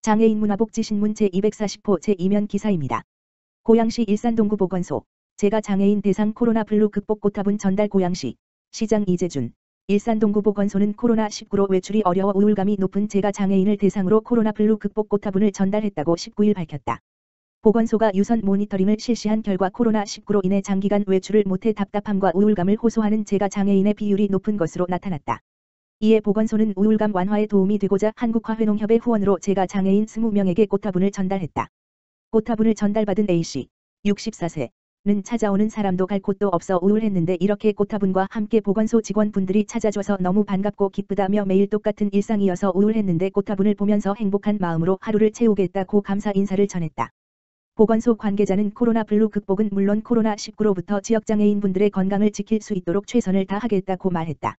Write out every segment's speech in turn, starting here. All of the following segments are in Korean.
장애인 문화복지신문 제240호 제2면 기사입니다. 고양시 일산동구보건소 제가 장애인 대상 코로나 블루 극복 꽃화분 전달. 고양시 시장 이재준 일산동구보건소는 코로나19로 외출이 어려워 우울감이 높은 제가 장애인을 대상으로 코로나 블루 극복 꽃화분을 전달했다고 19일 밝혔다. 보건소가 유선 모니터링을 실시한 결과 코로나19로 인해 장기간 외출을 못해 답답함과 우울감을 호소하는 제가 장애인의 비율이 높은 것으로 나타났다. 이에 보건소는 우울감 완화에 도움이 되고자 한국화훼농협의 후원으로 제가 장애인 20명에게 꽃화분을 전달했다. 꽃화분을 전달받은 A씨, 64세는 찾아오는 사람도 갈 곳도 없어 우울했는데 이렇게 꽃화분과 함께 보건소 직원분들이 찾아줘서 너무 반갑고 기쁘다며 매일 똑같은 일상이어서 우울했는데 꽃화분을 보면서 행복한 마음으로 하루를 채우겠다고 감사 인사를 전했다. 보건소 관계자는 코로나 블루 극복은 물론 코로나19로부터 지역장애인분들의 건강을 지킬 수 있도록 최선을 다하겠다고 말했다.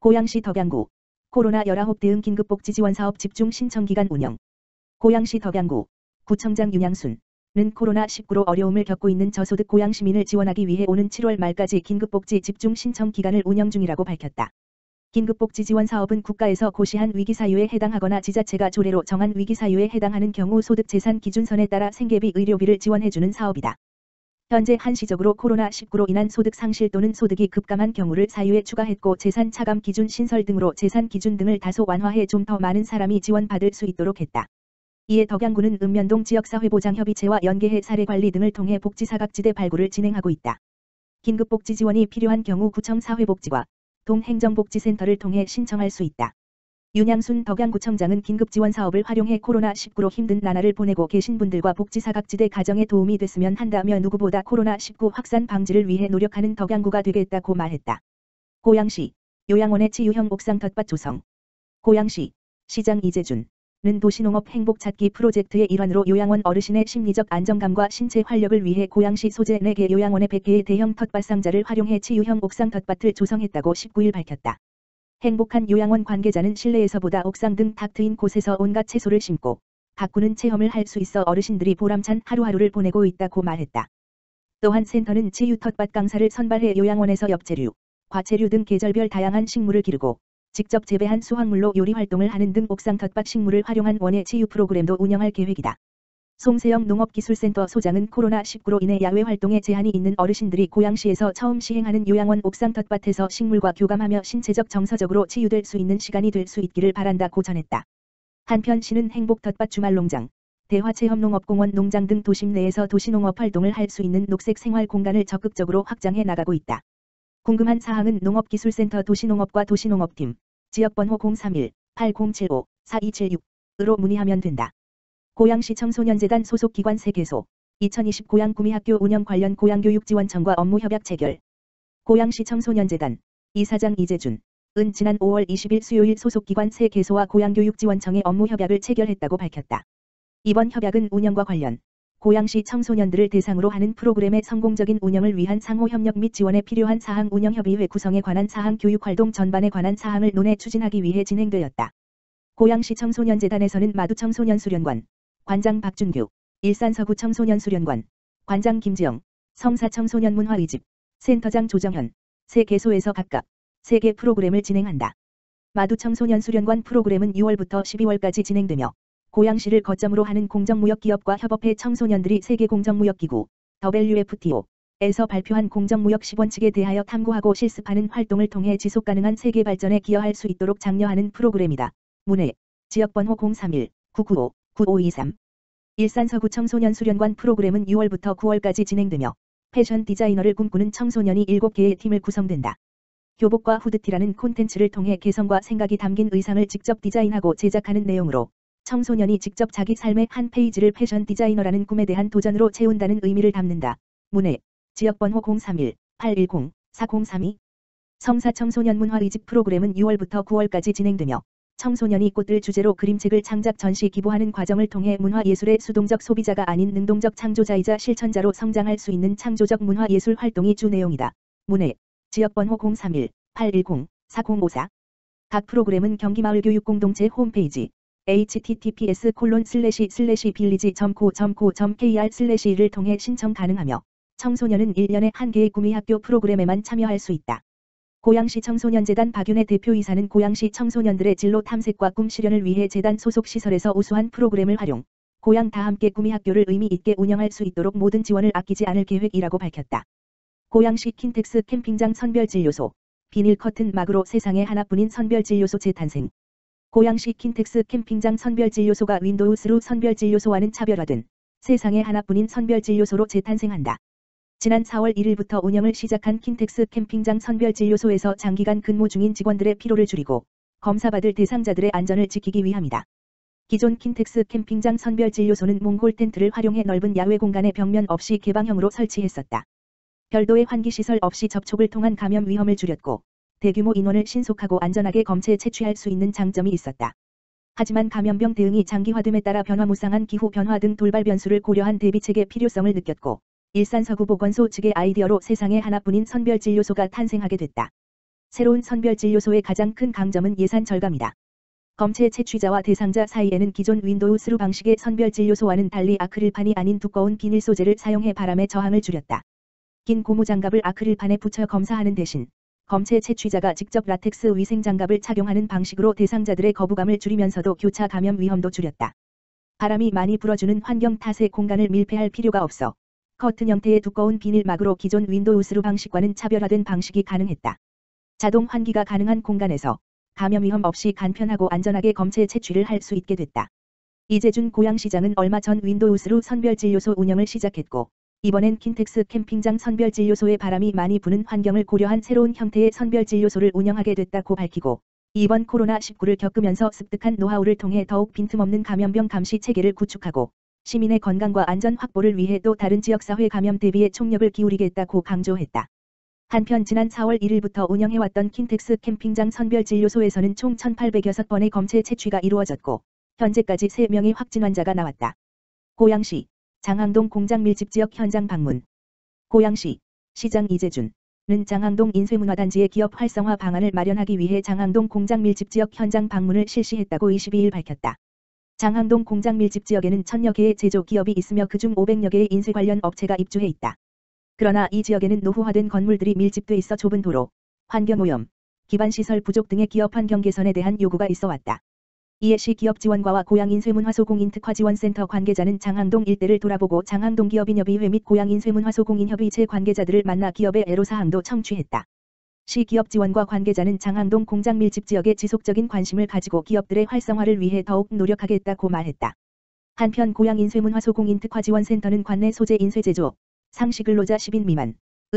고양시 덕양구 코로나19 대응 긴급복지지원사업 집중 신청기간 운영. 고양시 덕양구 구청장 윤양순은 코로나19로 어려움을 겪고 있는 저소득 고양시민을 지원하기 위해 오는 7월 말까지 긴급복지 집중 신청 기간을 운영 중이라고 밝혔다. 긴급복지지원사업은 국가에서 고시한 위기사유에 해당하거나 지자체가 조례로 정한 위기사유에 해당하는 경우 소득재산 기준선에 따라 생계비 의료비를 지원해주는 사업이다. 현재 한시적으로 코로나19로 인한 소득 상실 또는 소득이 급감한 경우를 사유에 추가했고 재산 차감 기준 신설 등으로 재산 기준 등을 다소 완화해 좀 더 많은 사람이 지원받을 수 있도록 했다. 이에 덕양구는 읍면동 지역사회보장협의체와 연계해 사례관리 등을 통해 복지사각지대 발굴을 진행하고 있다. 긴급복지 지원이 필요한 경우 구청 사회복지과 동행정복지센터를 통해 신청할 수 있다. 윤양순 덕양구청장은 긴급지원 사업을 활용해 코로나19로 힘든 나날을 보내고 계신 분들과 복지사각지대 가정에 도움이 됐으면 한다며 누구보다 코로나19 확산 방지를 위해 노력하는 덕양구가 되겠다고 말했다. 고양시 요양원의 치유형 옥상 텃밭 조성. 고양시 시장 이재준은 도시농업 행복찾기 프로젝트의 일환으로 요양원 어르신의 심리적 안정감과 신체 활력을 위해 고양시 소재 4개 요양원의 100개의 대형 텃밭 상자를 활용해 치유형 옥상 텃밭을 조성했다고 19일 밝혔다. 행복한 요양원 관계자는 실내에서보다 옥상 등 탁 트인 곳에서 온갖 채소를 심고 가꾸는 체험을 할 수 있어 어르신들이 보람찬 하루하루를 보내고 있다고 말했다. 또한 센터는 치유 텃밭 강사를 선발해 요양원에서 엽채류, 과채류 등 계절별 다양한 식물을 기르고 직접 재배한 수확물로 요리 활동을 하는 등 옥상 텃밭 식물을 활용한 원예 치유 프로그램도 운영할 계획이다. 송세영 농업기술센터 소장은 코로나19로 인해 야외 활동에 제한이 있는 어르신들이 고양시에서 처음 시행하는 요양원 옥상 텃밭에서 식물과 교감하며 신체적 정서적으로 치유될 수 있는 시간이 될 수 있기를 바란다고 전했다. 한편 시는 행복 텃밭 주말농장, 대화체험농업공원 농장 등 도심 내에서 도시농업 활동을 할 수 있는 녹색 생활 공간을 적극적으로 확장해 나가고 있다. 궁금한 사항은 농업기술센터 도시농업과 도시농업팀, 지역번호 031-8075-4276으로 문의하면 된다. 고양시 청소년재단 소속 기관 3개소, 2020 고양구미학교 운영 관련 고양교육지원청과 업무 협약 체결. 고양시 청소년재단 이사장 이재준은 지난 5월 20일 수요일 소속 기관 3개소와 고양교육지원청의 업무 협약을 체결했다고 밝혔다. 이번 협약은 운영과 관련, 고양시 청소년들을 대상으로 하는 프로그램의 성공적인 운영을 위한 상호 협력 및 지원에 필요한 사항 운영협의회 구성에 관한 사항 교육활동 전반에 관한 사항을 논해 추진하기 위해 진행되었다. 고양시 청소년재단에서는 마두청소년수련관, 관장 박준규, 일산서구 청소년수련관, 관장 김지영, 성사청소년문화의집, 센터장 조정현, 3개소에서 각각 3개 프로그램을 진행한다. 마두청소년수련관 프로그램은 6월부터 12월까지 진행되며 고양시를 거점으로 하는 공정무역기업과 협업해 청소년들이 세계 공정무역기구 WFTO에서 발표한 공정무역 10원칙에 대하여 탐구하고 실습하는 활동을 통해 지속가능한 세계 발전에 기여할 수 있도록 장려하는 프로그램이다. 문해 지역번호 031-995-9523. 일산서구 청소년수련관 프로그램은 6월부터 9월까지 진행되며 패션 디자이너를 꿈꾸는 청소년이 7개의 팀을 구성된다. 교복과 후드티라는 콘텐츠를 통해 개성과 생각이 담긴 의상을 직접 디자인하고 제작하는 내용으로 청소년이 직접 자기 삶의 한 페이지를 패션 디자이너라는 꿈에 대한 도전으로 채운다는 의미를 담는다. 문해 지역번호 031-810-4032. 성사청소년문화의집 프로그램은 6월부터 9월까지 진행되며 청소년이 꽃을 주제로 그림책을 창작 전시 기부하는 과정을 통해 문화예술의 수동적 소비자가 아닌 능동적 창조자이자 실천자로 성장할 수 있는 창조적 문화예술 활동이 주 내용이다. 문해 지역번호 031-810-4054. 각 프로그램은 경기마을교육공동체 홈페이지 https://village.co.kr/를 통해 신청 가능하며 청소년은 1년에 1개의 구미학교 프로그램에만 참여할 수 있다. 고양시 청소년재단 박윤혜 대표이사는 고양시 청소년들의 진로 탐색과 꿈 실현을 위해 재단 소속 시설에서 우수한 프로그램을 활용, 고양 다 함께 꿈이 학교를 의미 있게 운영할 수 있도록 모든 지원을 아끼지 않을 계획이라고 밝혔다. 고양시 킨텍스 캠핑장 선별진료소, 비닐 커튼 막으로 세상에 하나뿐인 선별진료소 재탄생. 고양시 킨텍스 캠핑장 선별진료소가 윈도우 스루 선별진료소와는 차별화된 세상에 하나뿐인 선별진료소로 재탄생한다. 지난 4월 1일부터 운영을 시작한 킨텍스 캠핑장 선별진료소에서 장기간 근무 중인 직원들의 피로를 줄이고 검사받을 대상자들의 안전을 지키기 위함이다. 기존 킨텍스 캠핑장 선별진료소는 몽골 텐트를 활용해 넓은 야외 공간에 벽면 없이 개방형으로 설치했었다. 별도의 환기시설 없이 접촉을 통한 감염 위험을 줄였고 대규모 인원을 신속하고 안전하게 검체 채취할 수 있는 장점이 있었다. 하지만 감염병 대응이 장기화됨에 따라 변화무쌍한 기후 변화 등 돌발 변수를 고려한 대비책의 필요성을 느꼈고 일산 서구보건소 측의 아이디어로 세상에 하나뿐인 선별진료소가 탄생하게 됐다. 새로운 선별진료소의 가장 큰 강점은 예산 절감이다. 검체 채취자와 대상자 사이에는 기존 윈도우 스루 방식의 선별진료소와는 달리 아크릴판이 아닌 두꺼운 비닐 소재를 사용해 바람의 저항을 줄였다. 긴 고무장갑을 아크릴판에 붙여 검사하는 대신 검체 채취자가 직접 라텍스 위생장갑을 착용하는 방식으로 대상자들의 거부감을 줄이면서도 교차 감염 위험도 줄였다. 바람이 많이 불어주는 환경 탓에 공간을 밀폐할 필요가 없어 커튼 형태의 두꺼운 비닐막으로 기존 윈도우 스루 방식과는 차별화된 방식이 가능했다. 자동 환기가 가능한 공간에서 감염 위험 없이 간편하고 안전하게 검체 채취를 할 수 있게 됐다. 이재준 고양시장은 얼마 전 윈도우 스루 선별진료소 운영을 시작했고 이번엔 킨텍스 캠핑장 선별진료소에 바람이 많이 부는 환경을 고려한 새로운 형태의 선별진료소를 운영하게 됐다고 밝히고 이번 코로나19를 겪으면서 습득한 노하우를 통해 더욱 빈틈없는 감염병 감시 체계를 구축하고 시민의 건강과 안전 확보를 위해 또 다른 지역사회 감염 대비에 총력을 기울이겠다고 강조했다. 한편 지난 4월 1일부터 운영해왔던 킨텍스 캠핑장 선별진료소에서는 총 1,806번의 검체 채취가 이루어졌고 현재까지 3명의 확진 환자가 나왔다. 고양시 장항동 공장 밀집 지역 현장 방문. 고양시 시장 이재준은 장항동 인쇄문화단지의 기업 활성화 방안을 마련하기 위해 장항동 공장 밀집 지역 현장 방문을 실시했다고 22일 밝혔다. 장항동 공장 밀집 지역에는 1,000여 개의 제조 기업이 있으며 그중 500여 개의 인쇄 관련 업체가 입주해 있다. 그러나 이 지역에는 노후화된 건물들이 밀집돼 있어 좁은 도로, 환경오염, 기반시설 부족 등의 기업 환경 개선에 대한 요구가 있어 왔다. 이에 시 기업 지원과와 고양인쇄문화소공인 특화지원센터 관계자는 장항동 일대를 돌아보고 장항동 기업인협의회 및 고양인쇄문화소공인협의체 관계자들을 만나 기업의 애로사항도 청취했다. 시 기업 지원과 관계자는 장항동 공장 밀집 지역에 지속적인 관심을 가지고 기업들의 활성화를 위해 더욱 노력하겠다고 말했다. 한편 고양인쇄문화소공인 특화지원센터는 관내 소재 인쇄 제조, 상시 근로자 10인 미만을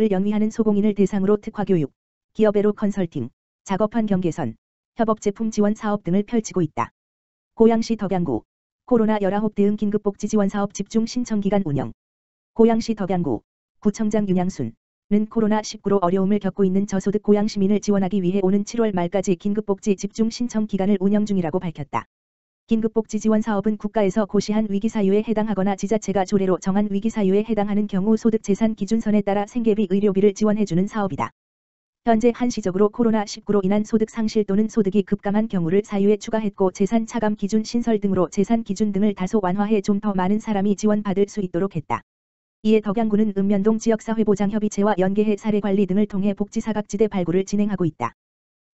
영위하는 소공인을 대상으로 특화교육, 기업애로 컨설팅, 작업 환경 개선, 협업 제품 지원 사업 등을 펼치고 있다. 고양시 덕양구 코로나19 대응 긴급복지 지원 사업 집중 신청 기간 운영. 고양시 덕양구 구청장 윤양순은 코로나19로 어려움을 겪고 있는 저소득 고양 시민을 지원하기 위해 오는 7월 말까지 긴급복지 집중 신청 기간을 운영 중이라고 밝혔다. 긴급복지 지원 사업은 국가에서 고시한 위기사유에 해당하거나 지자체가 조례로 정한 위기사유에 해당하는 경우 소득 재산 기준선에 따라 생계비 의료비를 지원해주는 사업이다. 현재 한시적으로 코로나19로 인한 소득 상실 또는 소득이 급감한 경우를 사유에 추가했고 재산 차감 기준 신설 등으로 재산 기준 등을 다소 완화해 좀 더 많은 사람이 지원받을 수 있도록 했다. 이에 덕양구는 읍면동 지역사회보장협의체와 연계해 사례관리 등을 통해 복지사각지대 발굴을 진행하고 있다.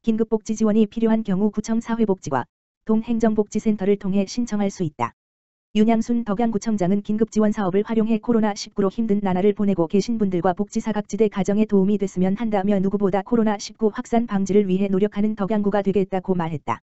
긴급복지 지원이 필요한 경우 구청 사회복지과 동행정복지센터를 통해 신청할 수 있다. 윤양순 덕양구청장은 긴급지원 사업을 활용해 코로나19로 힘든 나날을 보내고 계신 분들과 복지사각지대 가정에 도움이 됐으면 한다며 누구보다 코로나19 확산 방지를 위해 노력하는 덕양구가 되겠다고 말했다.